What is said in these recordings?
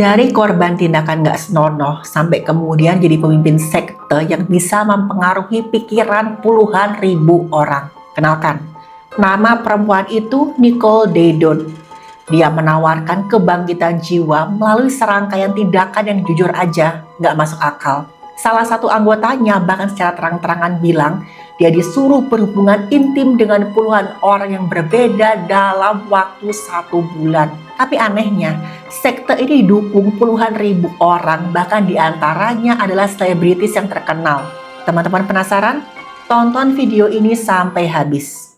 Dari korban tindakan gak senonoh sampai kemudian jadi pemimpin sekte yang bisa mempengaruhi pikiran puluhan ribu orang. Kenalkan, nama perempuan itu Nicole Daedon. Dia menawarkan kebangkitan jiwa melalui serangkaian tindakan yang jujur aja gak masuk akal. Salah satu anggotanya bahkan secara terang-terangan bilang dia disuruh berhubungan intim dengan puluhan orang yang berbeda dalam waktu 1 bulan. Tapi anehnya, sekte ini didukung puluhan ribu orang, bahkan diantaranya adalah selebritis yang terkenal. Teman-teman penasaran? Tonton video ini sampai habis.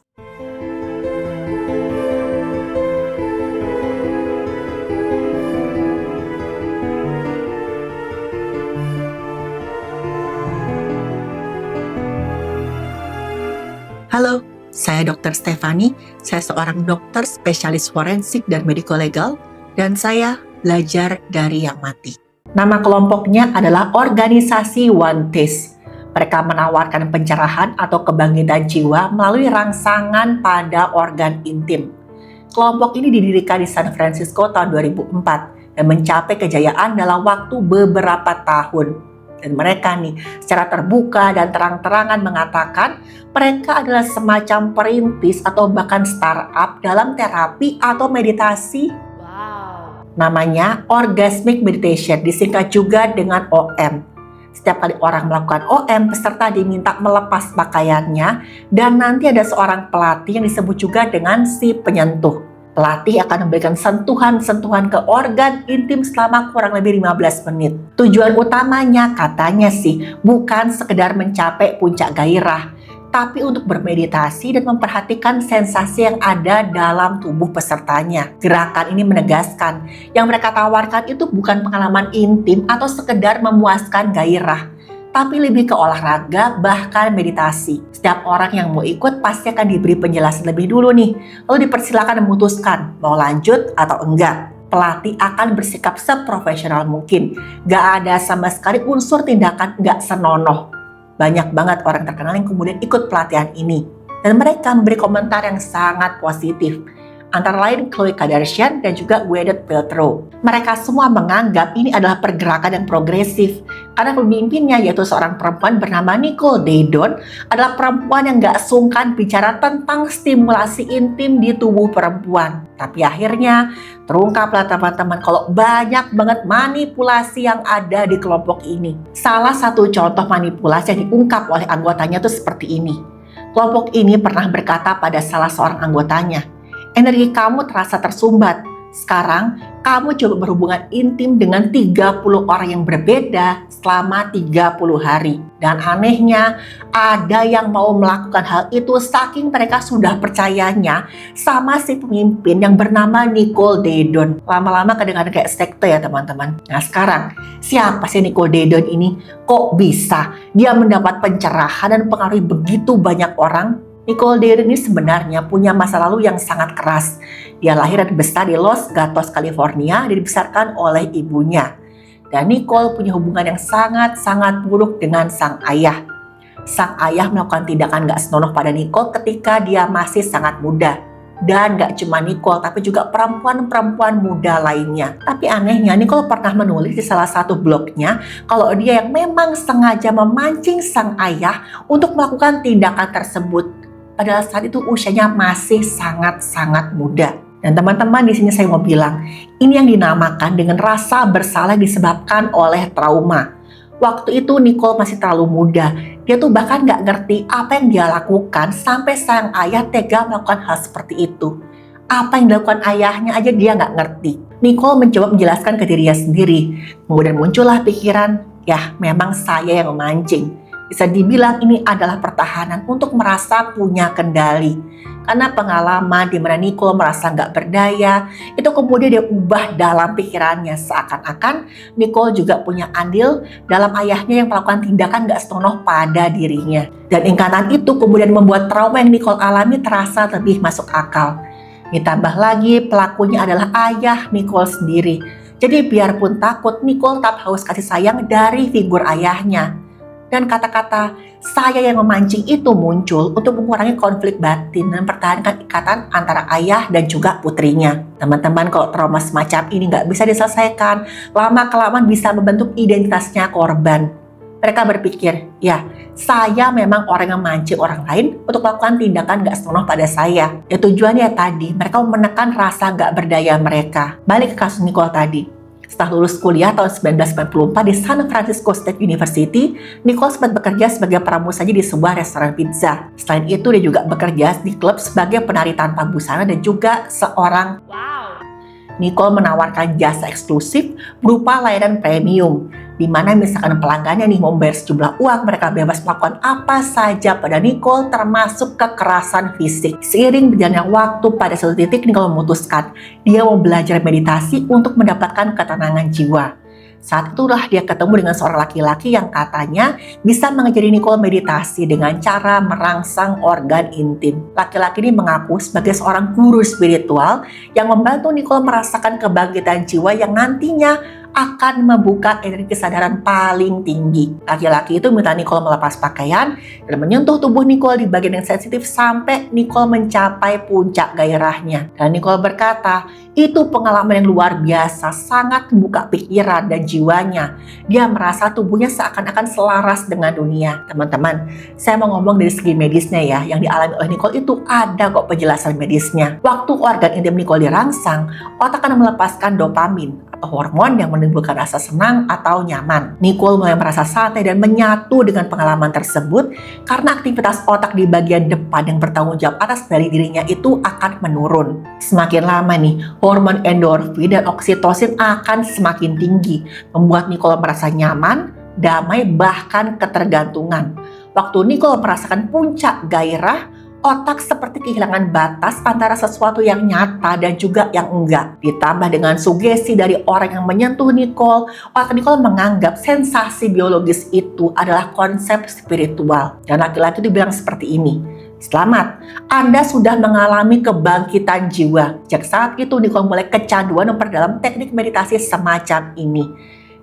Halo, saya Dr. Stefani. Saya seorang dokter spesialis forensik dan medico legal, dan saya belajar dari yang mati. Nama kelompoknya adalah organisasi One Taste. Mereka menawarkan pencerahan atau kebangkitan jiwa melalui rangsangan pada organ intim. Kelompok ini didirikan di San Francisco tahun 2004 dan mencapai kejayaan dalam waktu beberapa tahun. Dan mereka nih secara terbuka dan terang-terangan mengatakan mereka adalah semacam perintis atau bahkan startup dalam terapi atau meditasi. Namanya Orgasmic Meditation, disingkat juga dengan OM. Setiap kali orang melakukan OM, peserta diminta melepas pakaiannya dan nanti ada seorang pelatih yang disebut juga dengan si penyentuh. Pelatih akan memberikan sentuhan-sentuhan ke organ intim selama kurang lebih 15 menit. Tujuan utamanya katanya sih bukan sekedar mencapai puncak gairah, tapi untuk bermeditasi dan memperhatikan sensasi yang ada dalam tubuh pesertanya. Gerakan ini menegaskan yang mereka tawarkan itu bukan pengalaman intim atau sekedar memuaskan gairah, tapi lebih ke olahraga, bahkan meditasi. Setiap orang yang mau ikut pasti akan diberi penjelasan lebih dulu nih, lalu dipersilakan memutuskan mau lanjut atau enggak. Pelatih akan bersikap seprofesional mungkin, gak ada sama sekali unsur tindakan gak senonoh. Banyak banget orang terkenal yang kemudian ikut pelatihan ini, dan mereka memberi komentar yang sangat positif. Antara lain Khloe Kardashian dan juga Gwyneth Paltrow. Mereka semua menganggap ini adalah pergerakan yang progresif karena pemimpinnya yaitu seorang perempuan bernama Nicole Daedon adalah perempuan yang gak sungkan bicara tentang stimulasi intim di tubuh perempuan. Tapi akhirnya terungkaplah teman-teman kalau banyak banget manipulasi yang ada di kelompok ini. Salah satu contoh manipulasi yang diungkap oleh anggotanya itu seperti ini. Kelompok ini pernah berkata pada salah seorang anggotanya, "Energi kamu terasa tersumbat. Sekarang kamu coba berhubungan intim dengan 30 orang yang berbeda selama 30 hari." Dan anehnya, ada yang mau melakukan hal itu saking mereka sudah percayanya sama si pemimpin yang bernama Nicole Daedon. Lama-lama kedengaran kayak sekte ya teman-teman. Nah sekarang, siapa sih Nicole Daedon ini? Kok bisa dia mendapat pencerahan dan pengaruhi begitu banyak orang? Nicole Daedon ini sebenarnya punya masa lalu yang sangat keras. Dia lahir dan besar di Los Gatos, California, dan dibesarkan oleh ibunya. Dan Nicole punya hubungan yang sangat-sangat buruk dengan sang ayah. Sang ayah melakukan tindakan gak senonoh pada Nicole ketika dia masih sangat muda. Dan gak cuma Nicole, tapi juga perempuan-perempuan muda lainnya. Tapi anehnya, Nicole pernah menulis di salah satu blognya kalau dia yang memang sengaja memancing sang ayah untuk melakukan tindakan tersebut. Padahal saat itu usianya masih sangat-sangat muda. Dan teman-teman, di sini saya mau bilang, ini yang dinamakan dengan rasa bersalah disebabkan oleh trauma. Waktu itu Nicole masih terlalu muda. Dia tuh bahkan gak ngerti apa yang dia lakukan sampai sang ayah tega melakukan hal seperti itu. Apa yang dilakukan ayahnya aja dia gak ngerti. Nicole mencoba menjelaskan ke dirinya sendiri. Kemudian muncullah pikiran, ya memang saya yang memancing. Bisa dibilang ini adalah pertahanan untuk merasa punya kendali. Karena pengalaman di mana Nicole merasa nggak berdaya, itu kemudian dia ubah dalam pikirannya. Seakan-akan Nicole juga punya andil dalam ayahnya yang melakukan tindakan nggak senonoh pada dirinya. Dan ingatan itu kemudian membuat trauma yang Nicole alami terasa lebih masuk akal. Ditambah lagi pelakunya adalah ayah Nicole sendiri. Jadi biarpun takut, Nicole tetap haus kasih sayang dari figur ayahnya. Dan kata-kata saya yang memancing itu muncul untuk mengurangi konflik batin dan mempertahankan ikatan antara ayah dan juga putrinya. Teman-teman, kalau trauma semacam ini nggak bisa diselesaikan, lama-kelamaan bisa membentuk identitasnya korban. Mereka berpikir, ya, saya memang orang yang memancing orang lain untuk melakukan tindakan nggak senonoh pada saya. Ya tujuannya tadi, mereka menekan rasa nggak berdaya mereka. Balik ke kasus Nicole tadi. Setelah lulus kuliah tahun 1994 di San Francisco State University, Nicole sempat bekerja sebagai pramusaji di sebuah restoran pizza. Selain itu, dia juga bekerja di klub sebagai penari tanpa busana dan juga seorang Nicole menawarkan jasa eksklusif berupa layanan premium, di mana misalkan pelanggannya nih mau membayar sejumlah uang, mereka bebas melakukan apa saja pada Nicole, termasuk kekerasan fisik. Seiring berjalannya waktu, pada suatu titik Nicole memutuskan dia mau belajar meditasi untuk mendapatkan ketenangan jiwa. Saat itulah dia ketemu dengan seorang laki-laki yang katanya bisa mengajari Nicole meditasi dengan cara merangsang organ intim. Laki-laki ini mengaku sebagai seorang guru spiritual yang membantu Nicole merasakan kebangkitan jiwa yang nantinya akan membuka energi kesadaran paling tinggi. Laki-laki itu minta Nicole melepas pakaian dan menyentuh tubuh Nicole di bagian yang sensitif sampai Nicole mencapai puncak gairahnya. Dan Nicole berkata, itu pengalaman yang luar biasa, sangat membuka pikiran dan jiwanya. Dia merasa tubuhnya seakan-akan selaras dengan dunia. Teman-teman, saya mau ngomong dari segi medisnya ya, yang dialami oleh Nicole itu ada kok penjelasan medisnya. Waktu organ intim Nicole dirangsang, otak akan melepaskan dopamin, atau hormon yang menimbulkan rasa senang atau nyaman. Nicole mulai merasa santai dan menyatu dengan pengalaman tersebut karena aktivitas otak di bagian depan yang bertanggung jawab atas dari dirinya itu akan menurun. Semakin lama nih, hormon endorfin dan oksitosin akan semakin tinggi, membuat Nicole merasa nyaman, damai, bahkan ketergantungan. Waktu Nicole merasakan puncak gairah, otak seperti kehilangan batas antara sesuatu yang nyata dan juga yang enggak. Ditambah dengan sugesti dari orang yang menyentuh Nicole, otak Nicole menganggap sensasi biologis itu adalah konsep spiritual. Dan laki-laki itu bilang seperti ini, selamat, Anda sudah mengalami kebangkitan jiwa. Sejak saat itu Nicole mulai kecanduan memperdalam teknik meditasi semacam ini.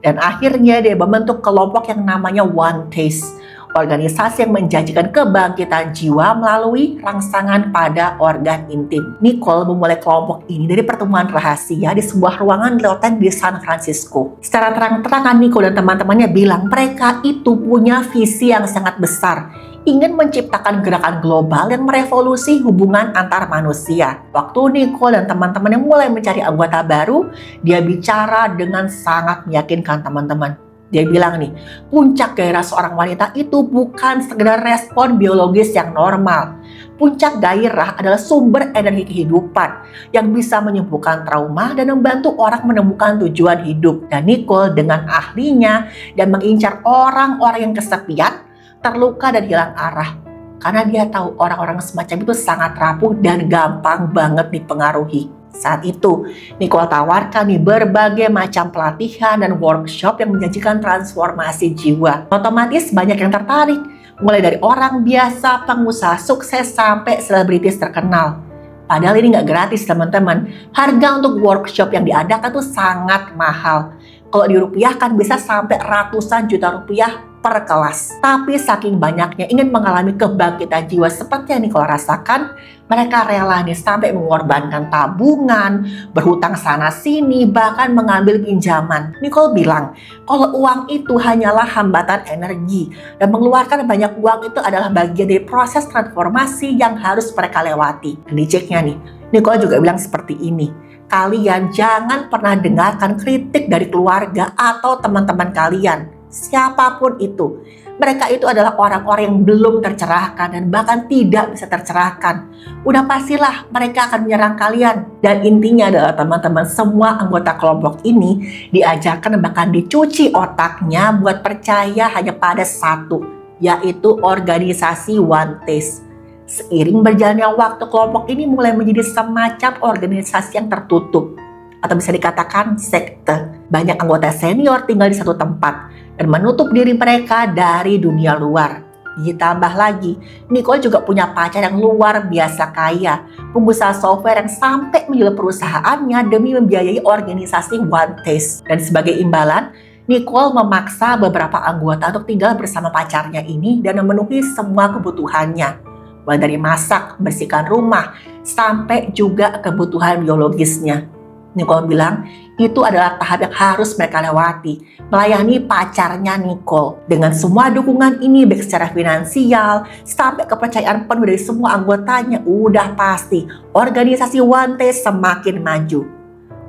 Dan akhirnya dia membentuk kelompok yang namanya One Taste, organisasi yang menjanjikan kebangkitan jiwa melalui rangsangan pada organ intim. Nicole memulai kelompok ini dari pertemuan rahasia di sebuah ruangan di hotel di San Francisco. Secara terang-terangan Nicole dan teman-temannya bilang mereka itu punya visi yang sangat besar, ingin menciptakan gerakan global yang merevolusi hubungan antar manusia. Waktu Nicole dan teman-temannya mulai mencari anggota baru, dia bicara dengan sangat meyakinkan teman-teman. Dia bilang nih, puncak gairah seorang wanita itu bukan sekedar respon biologis yang normal. Puncak gairah adalah sumber energi kehidupan yang bisa menyembuhkan trauma dan membantu orang menemukan tujuan hidup. Dan Nicole dengan ahlinya dan mengincar orang-orang yang kesepian, terluka dan hilang arah. Karena dia tahu orang-orang semacam itu sangat rapuh dan gampang banget dipengaruhi. Saat itu, Nicole tawarkan nih berbagai macam pelatihan dan workshop yang menjanjikan transformasi jiwa. Otomatis banyak yang tertarik, mulai dari orang biasa, pengusaha sukses, sampai selebritis terkenal. Padahal ini nggak gratis teman-teman. Harga untuk workshop yang diadakan tuh sangat mahal. Kalau dirupiahkan bisa sampai ratusan juta rupiah per kelas. Tapi saking banyaknya ingin mengalami kebangkitan jiwa seperti yang Nicole rasakan, mereka rela nih sampai mengorbankan tabungan, berhutang sana sini, bahkan mengambil pinjaman. Nicole bilang, kalau uang itu hanyalah hambatan energi dan mengeluarkan banyak uang itu adalah bagian dari proses transformasi yang harus mereka lewati. Dan diceknya nih, Nicole juga bilang seperti ini, kalian jangan pernah dengarkan kritik dari keluarga atau teman-teman kalian. Siapapun itu, mereka itu adalah orang-orang yang belum tercerahkan dan bahkan tidak bisa tercerahkan. Udah pastilah mereka akan menyerang kalian. Dan intinya adalah teman-teman, semua anggota kelompok ini diajarkan bahkan dicuci otaknya buat percaya hanya pada satu, yaitu organisasi One Taste. Seiring berjalannya waktu, kelompok ini mulai menjadi semacam organisasi yang tertutup, atau bisa dikatakan sekte. Banyak anggota senior tinggal di satu tempat dan menutup diri mereka dari dunia luar. Ditambah lagi, Nicole juga punya pacar yang luar biasa kaya, pengusaha software yang sampai menjual perusahaannya demi membiayai organisasi One Taste. Dan sebagai imbalan, Nicole memaksa beberapa anggota untuk tinggal bersama pacarnya ini dan memenuhi semua kebutuhannya, mulai dari masak, bersihkan rumah, sampai juga kebutuhan biologisnya. Nicole bilang itu adalah tahap yang harus mereka lewati, melayani pacarnya Nicole. Dengan semua dukungan ini baik secara finansial sampai kepercayaan penuh dari semua anggotanya, udah pasti organisasi One Taste semakin maju.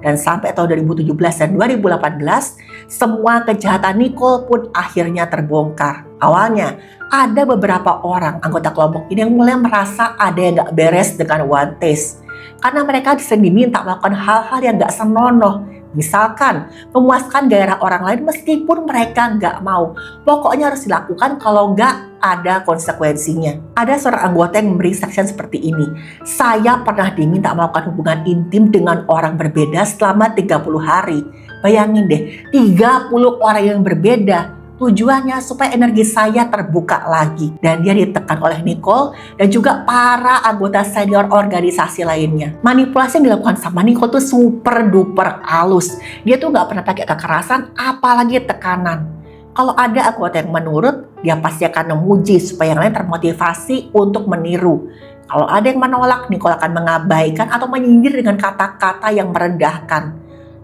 Dan sampai tahun 2017 dan 2018, semua kejahatan Nicole pun akhirnya terbongkar. Awalnya, ada beberapa orang anggota kelompok ini yang mulai merasa ada yang gak beres dengan One Taste. Karena mereka sering diminta melakukan hal-hal yang gak senonoh. Misalkan, memuaskan gairah orang lain meskipun mereka gak mau. Pokoknya harus dilakukan, kalau gak ada konsekuensinya. Ada seorang anggota yang memberi kesaksian seperti ini. Saya pernah diminta melakukan hubungan intim dengan orang berbeda selama 30 hari. Bayangin deh, 30 orang yang berbeda. Tujuannya supaya energi saya terbuka lagi. Dan dia ditekan oleh Nicole dan juga para anggota senior organisasi lainnya. Manipulasi yang dilakukan sama Nicole tuh super duper halus. Dia tuh gak pernah pakai kekerasan, apalagi tekanan. Kalau ada anggota yang menurut, dia pasti akan memuji supaya yang lain termotivasi untuk meniru. Kalau ada yang menolak, Nicole akan mengabaikan atau menyindir dengan kata-kata yang merendahkan.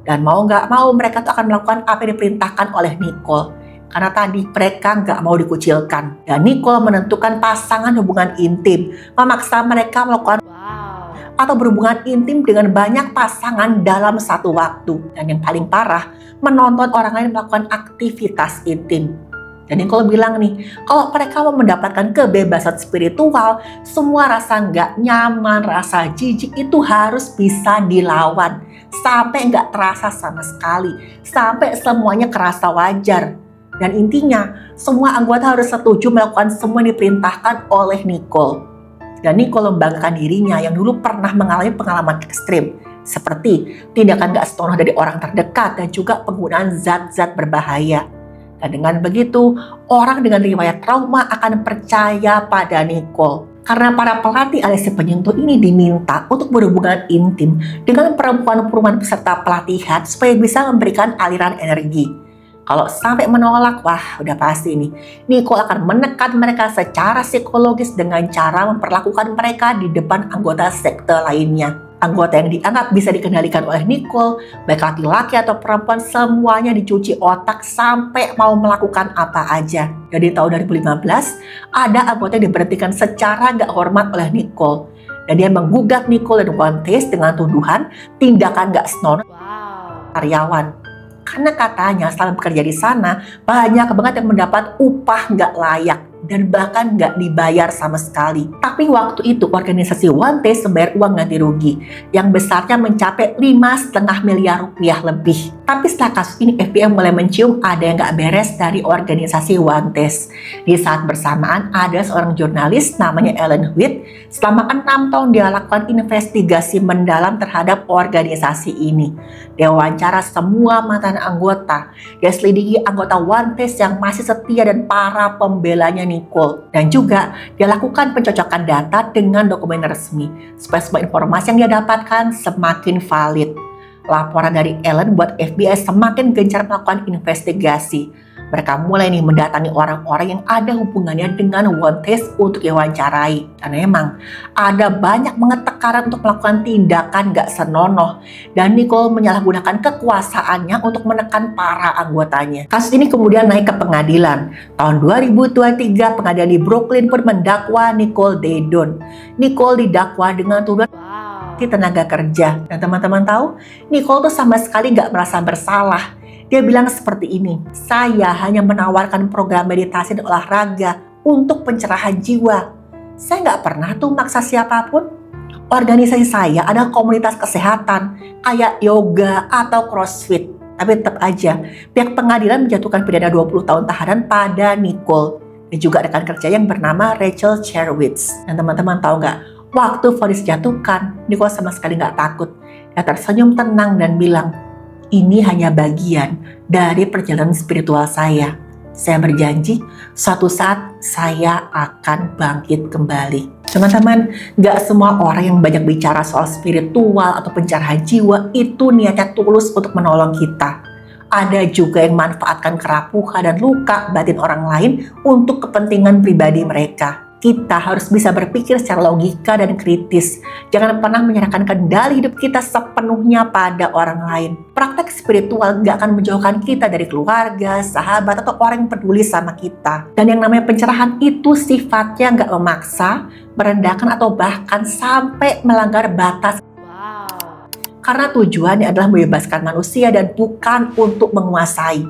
Dan mau gak mau mereka tuh akan melakukan apa yang diperintahkan oleh Nicole. Karena tadi mereka nggak mau dikucilkan. Dan Nicole menentukan pasangan hubungan intim, memaksa mereka melakukan atau berhubungan intim dengan banyak pasangan dalam satu waktu. Dan yang paling parah, menonton orang lain melakukan aktivitas intim. Dan Nicole bilang nih, kalau mereka mau mendapatkan kebebasan spiritual, semua rasa nggak nyaman, rasa jijik itu harus bisa dilawan. Sampai nggak terasa sama sekali, sampai semuanya kerasa wajar. Dan intinya, semua anggota harus setuju melakukan semua yang diperintahkan oleh Nicole. Dan Nicole membanggakan dirinya yang dulu pernah mengalami pengalaman ekstrim, seperti tindakan gak senonoh dari orang terdekat dan juga penggunaan zat-zat berbahaya. Dan dengan begitu, orang dengan riwayat trauma akan percaya pada Nicole. Karena para pelatih alias penyentuh ini diminta untuk berhubungan intim dengan perempuan-perempuan peserta pelatihan supaya bisa memberikan aliran energi. Kalau sampai menolak, wah udah pasti nih, Nicole akan menekan mereka secara psikologis dengan cara memperlakukan mereka di depan anggota sekte lainnya. Anggota yang dianggap bisa dikendalikan oleh Nicole, baik laki-laki atau perempuan, semuanya dicuci otak sampai mau melakukan apa aja. Jadi tahun 2015, ada anggota yang diberhentikan secara gak hormat oleh Nicole. Dan dia menggugat Nicole dan One Taste dengan tuduhan tindakan gak senonoh karyawan. Karena katanya selama bekerja di sana, banyak banget yang mendapat upah nggak layak dan bahkan nggak dibayar sama sekali. Tapi waktu itu organisasi One Taste membayar uang ganti rugi yang besarnya mencapai 5,5 miliar rupiah lebih. Tapi setelah kasus ini, FBI mulai mencium ada yang nggak beres dari organisasi One Taste. Di saat bersamaan ada seorang jurnalis namanya Ellen White. Selama 6 tahun dia lakukan investigasi mendalam terhadap organisasi ini. Dia wawancara semua mantan anggota. Dia selidiki anggota One Taste yang masih setia dan para pembelanya Nicole. Dan juga dia lakukan pencocokan data dengan dokumen resmi supaya semua informasi yang dia dapatkan semakin valid. Laporan dari Ellen buat FBI semakin gencar melakukan investigasi. Mereka mulai nih mendatangi orang-orang yang ada hubungannya dengan One Taste untuk diwawancarai. Dan memang ada banyak banget tekanan untuk melakukan tindakan gak senonoh. Dan Nicole menyalahgunakan kekuasaannya untuk menekan para anggotanya. Kasus ini kemudian naik ke pengadilan. Tahun 2023, pengadilan di Brooklyn pun mendakwa Nicole Dedon. Nicole didakwa dengan tuduhan tenaga kerja. Dan teman-teman tahu, Nicole tuh sama sekali gak merasa bersalah. Dia bilang seperti ini, saya hanya menawarkan program meditasi dan olahraga untuk pencerahan jiwa. Saya nggak pernah tuh maksa siapapun. Organisasi saya adalah komunitas kesehatan, kayak yoga atau crossfit. Tapi tetap aja, pihak pengadilan menjatuhkan pidana 20 tahun tahanan pada Nicole. Dan juga rekan kerja yang bernama Rachel Cherwitz. Dan teman-teman tahu nggak, waktu vonis dijatuhkan, Nicole sama sekali nggak takut. Dia tersenyum tenang dan bilang, ini hanya bagian dari perjalanan spiritual saya. Saya berjanji, suatu saat saya akan bangkit kembali. Teman-teman, gak semua orang yang banyak bicara soal spiritual atau pencerahan jiwa itu niatnya tulus untuk menolong kita. Ada juga yang memanfaatkan kerapuhan dan luka batin orang lain untuk kepentingan pribadi mereka. Kita harus bisa berpikir secara logika dan kritis. Jangan pernah menyerahkan kendali hidup kita sepenuhnya pada orang lain. Praktek spiritual gak akan menjauhkan kita dari keluarga, sahabat, atau orang yang peduli sama kita. Dan yang namanya pencerahan itu sifatnya gak memaksa, merendahkan, atau bahkan sampai melanggar batas. Karena tujuannya adalah membebaskan manusia dan bukan untuk menguasai.